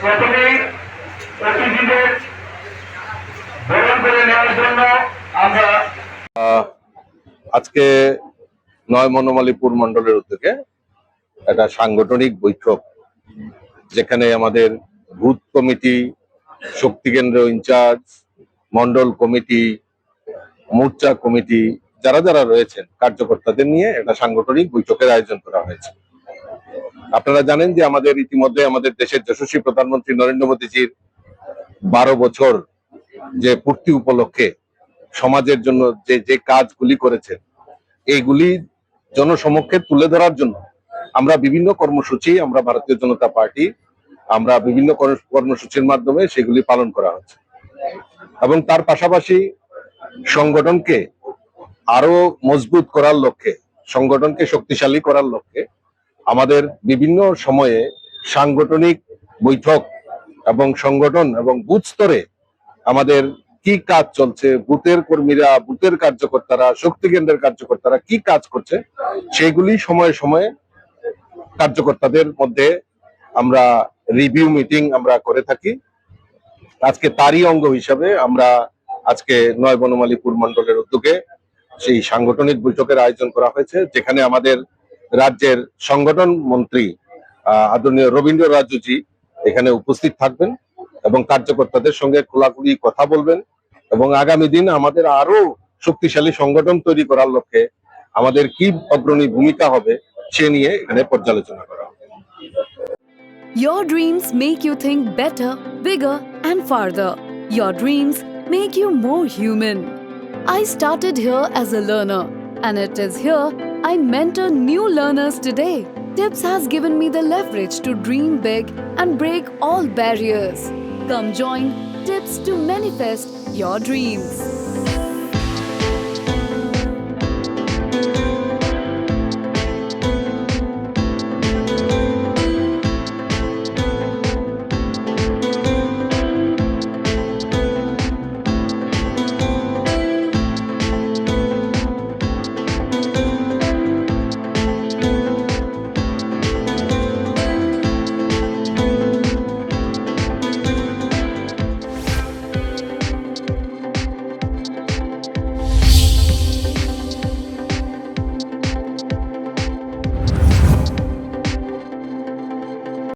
প্রথমে অতিথিদের বরণ করে নেওয়ার জন্য আমরা আজকে নয় মনোমালীপুর মন্ডলের উদ্যোগে একটা সাংগঠনিক বৈঠক, যেখানে আমাদের বুথ কমিটি, শক্তি কেন্দ্র ইনচার্জ, মন্ডল কমিটি, মোর্চা কমিটি, যারা যারা রয়েছেন কার্যকর্তাদের নিয়ে একটা সাংগঠনিক বৈঠকের আয়োজন করা হয়েছে। আপনারা জানেন যে আমাদের ইতিমধ্যে আমাদের দেশের যশস্বী প্রধানমন্ত্রী নরেন্দ্র মোদীজির 12 বছর যে পূর্তি উপলক্ষে সমাজের জন্য যে যে কাজগুলি করেছেন, এইগুলি জনসমক্ষে তুলে ধরার জন্য আমরা বিভিন্ন কর্মসূচি, আমরা ভারতীয় জনতা পার্টি আমরা বিভিন্ন কর্মসূচির মাধ্যমে সেগুলি পালন করা হচ্ছে। এবং তার পাশাপাশি সংগঠনকে আরো মজবুত করার লক্ষ্যে, সংগঠনকে শক্তিশালী করার লক্ষ্যে আমাদের বিভিন্ন সময়ে সাংগঠনিক বৈঠক এবং সংগঠন এবং বুথ স্তরে আমাদের কি কাজ চলছে, বুথের কর্মীরা, বুথের কার্যকর্তারা, শক্তি কেন্দ্রের কার্যকর্তারা কি কাজ করছে, সেগুলি সময়ে সময়ে কার্যকর্তাদের মধ্যে আমরা রিভিউ মিটিং আমরা করে থাকি। আজকে তারই অঙ্গ হিসাবে আমরা আজকে নয় বনমালীপুর মন্ডলের উদ্যোগে সেই সাংগঠনিক বৈঠকের আয়োজন করা হয়েছে, যেখানে আমাদের রাজ্যের সংগঠন মন্ত্রী আদরণীয় রবীন্দ্র রাজুজি এখানে উপস্থিত থাকবেন এবং কার্যকর্তাদের সঙ্গে খোলাখুলি কথা বলবেন এবং আগামী দিন আমাদের আরো শক্তিশালী সংগঠন তৈরি করার লক্ষ্যে আমাদের কি অগ্রণী ভূমিকা হবে সে নিয়ে এখানে পর্যালোচনা করা হবে। Your dreams make you think better, bigger and farther. Your dreams make you more human. I started here as a learner, and it is here I mentor new learners today. TIPS has given me the leverage to dream big and break all barriers. Come join TIPS to manifest your dreams.